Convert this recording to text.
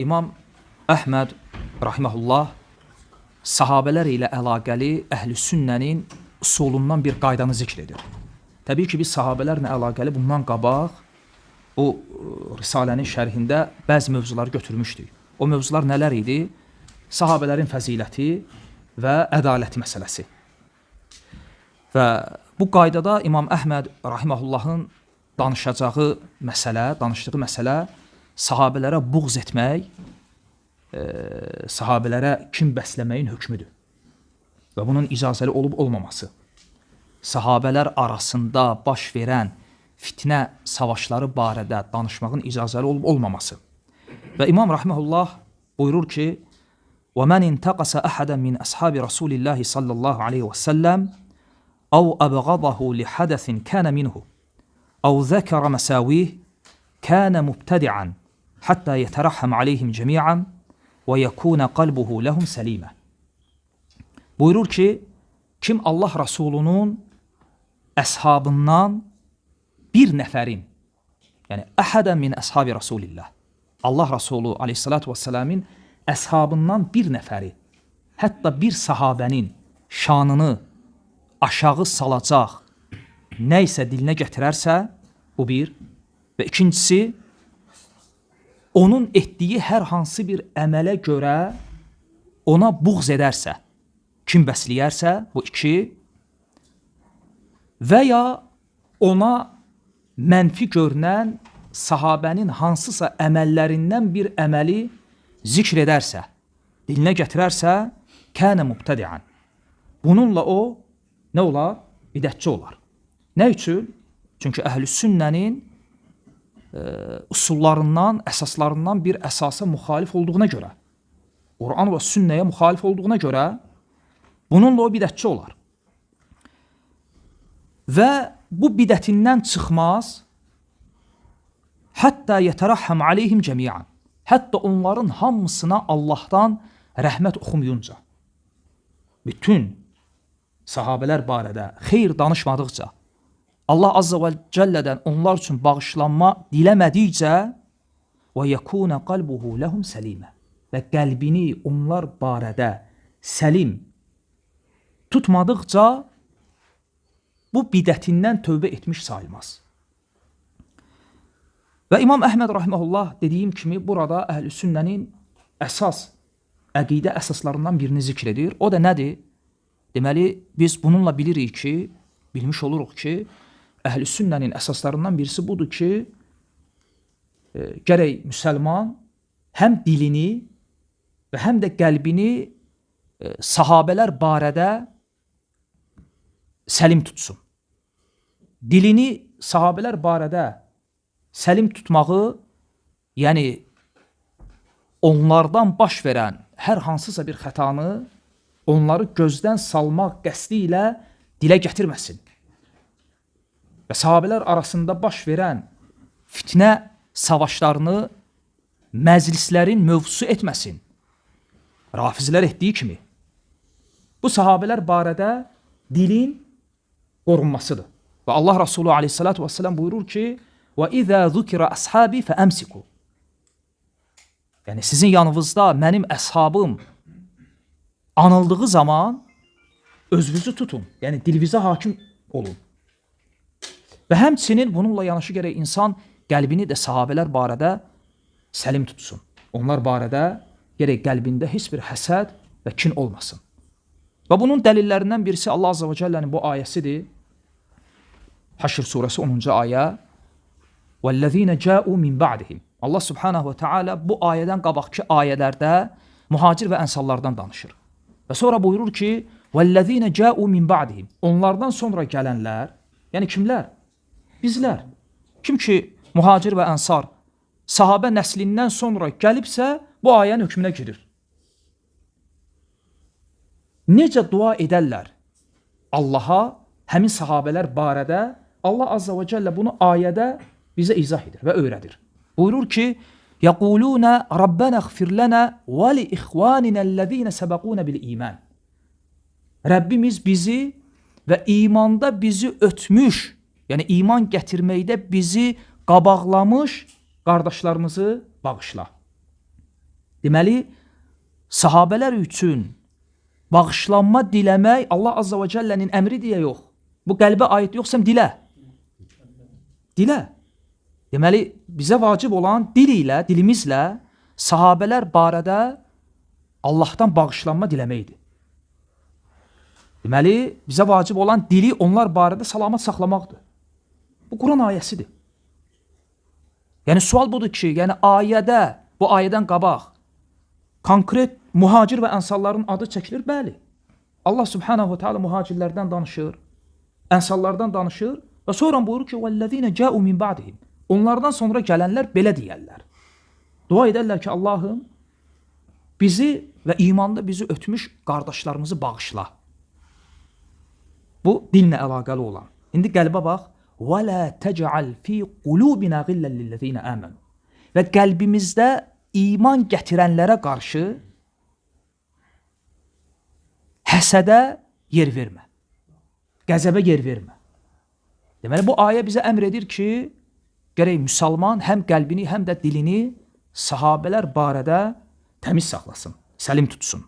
İmam Əhməd rahimehullah sahabelər ilə əlaqəli əhl-i sünnənin usulundan bir qaydanı zikr edir. Təbii ki, biz sahabelərlə əlaqəli bundan qabaq bu Risalənin şərhində bəzi mövzuları götürmüşdük. O mövzular nələr idi? Sahabələrin fəziləti və ədaləti məsələsi. Və bu qaydada İmam Əhməd rahimehullahın danışdığı məsələ sahabelərə buğz etmək, sahabelərə kin bəsləməyin hökmüdür. Və bunun icazəli olub olmaması. Sahabələr arasında baş verən fitnə savaşları barədə danışmağın icazəli olub olmaması. Və İmam rahimehullah buyurur ki: وَمَنْ اِنْتَقَسَ أَحَدًا مِنْ أَصْحَابِ رَسُولِ اللّٰهِ صَلَّى اللّٰهُ عَلَيْهِ وَسَلَّمْ أَوْ أَبْغَضَهُ لِحَدَثٍ كَانَ مِنْهُ أَوْ ذَكَرَ مَسَاوِيهِ كَانَ مُبْتَدِعًا حَتَّى يَتَرَحَّمْ عَلَيْهِمْ جَمِيعًا وَيَكُونَ قَلْبُهُ لَهُمْ سَلِيمًا. Buyurur ki, kim Allah Resulunun əshabından bir nəfərin, yəni əhədən min əshabi Rasulillah, Allah Resulü aleyhissalatu vesselam'ın əshabından bir nəfəri, hətta bir sahabənin şanını aşağı salacaq nə isə dilinə gətirərsə, bu bir. Və ikincisi, onun etdiyi hər hansı bir əmələ görə ona buğz edərsə, kim bəsləyərsə, bu iki. Və ya ona mənfi görünən sahabənin hansısa əməllərindən bir əməli zikr edərsə, dilinə gətirərsə, kənə mubtədiən. Bununla o, nə olar? Bidətçi olar. Nə üçün? Çünki əhl-i sünnənin usullarından, əsaslarından bir əsasa müxalif olduğuna görə, Quran və sünnəyə müxalif olduğuna görə, bununla o bidətçi olar. Və bu bidətindən çıxmaz, hətta yətərəhəm aleyhim cəmiyan. Hətta onların hamısına Allahdan rəhmət oxumayınca, bütün sahabələr barədə xeyr danışmadıqca, Allah Azza və Cəllədən onlar üçün bağışlanma diləmədikcə və yəkuna qalbuhu ləhum səlimə, və qəlbini onlar barədə səlim tutmadıqca bu bidətindən tövbə etmiş sayılmaz. Və İmam Əhməd rahimehullah dediyim kimi burada əhl-i sünnənin əsas, əqidə əsaslarından birini zikr edir. O da nədir? Deməli, biz bununla bilirik ki, bilmiş oluruq ki, əhl-i sünnənin əsaslarından birisi budur ki, gərək müsəlman həm dilini və həm də qəlbini sahabələr barədə səlim tutsun. Dilini sahabələr barədə səlim tutmağı, yəni onlardan baş verən hər hansısa bir xətanı onları gözdən salmaq qəsdi ilə dilə gətirməsin. Və sahabələr arasında baş verən fitnə savaşlarını məclislərin mövzusu etməsin. Rafizlər etdiyi kimi. Bu sahabələr barədə dilin qorunmasıdır. Və Allah Resulü aleyhissalatu vesselam buyurur ki, وَإِذَا ذُكِرَ أَصْحَابِ فَأَمْسِكُوا. Yəni sizin yanınızda mənim əshabım anıldığı zaman özünüzü tutun. Yəni dilinizə hakim olun. Və həmçinin bununla yanaşı gərək insan qəlbini də sahabələr barədə səlim tutsun. Onlar barədə gərək qəlbində heç bir həsəd və kin olmasın. Və bunun dəlillərindən birisi Allah Azza və Cəllənin bu ayəsidir. Həşr surəsi 10-cu ayə. وَالَّذ۪ينَ جَاءُوا مِنْ بَعْدِهِمْ. Allah Subhanahu və Teala bu ayədən qabaqki ayələrdə mühacir və ənsarlardan danışır. Və sonra buyurur ki, وَالَّذ۪ينَ جَاءُوا مِنْ بَعْدِهِمْ. Onlardan sonra gələnlər, yəni kimlər? Bizlər. Kim ki mühacir və ənsar sahabə nəslindən sonra gəlibsə, bu ayənin hökmünə girir. Necə dua edərlər Allaha həmin sahabələr barədə? Allah Azza və Cəllə bunu ayədə bizə izah edir və öyrədir. Buyurur ki, يَقُولُونَ رَبَّنَا اغْفِرْ لَنَا وَلِإِخْوَانِنَا الَّذ۪ينَ سَبَقُونَ بِالْإِيمَانِ. Rəbbimiz bizi və imanda bizi ötmüş, yəni iman gətirməkdə bizi qabaqlamış qardaşlarımızı bağışla. Deməli, sahabələr üçün bağışlanma diləmək Allah Azza və Cəllənin əmri deyə yox. Bu qəlbə aid yoxsa dilə. Dilə. Deməli, bizə vacib olan dil ilə, dilimizlə sahabələr barədə Allahdan bağışlanma diləməkdir. Deməli, bizə vacib olan dili onlar barədə salamat saxlamaqdır. Bu Quran ayəsidir. Yəni, sual budur ki, yəni ayədə, bu ayədən qabaq, konkret muhacir və ənsarların adı çəkilir, bəli. Allah subhanahu wa ta'ala muhacirlərdən danışır, ənsarlardan danışır və sonra buyurur ki, وَالَّذِينَ جَاءُوا مِنْ بَعْدِهِمْ Onlardan sonra gələnlər belə deyərlər. Dua edərlər ki, Allahım, bizi və imanda bizi ötmüş qardaşlarımızı bağışla. Bu, dinlə əlaqəli olan. İndi qəlbə bax, وَلَا تَجْعَلْ فِي قُلُوبِنَا غِلًّا لِلَّذِينَ آمَنُوا Və qəlbimizdə iman gətirənlərə qarşı həsədə yer vermə. Qəzəbə yer vermə. Deməli, bu ayə bizə əmr edir ki, gərək müsəlman həm qəlbini, həm də dilini sahabələr barədə təmiz saxlasın, səlim tutsun.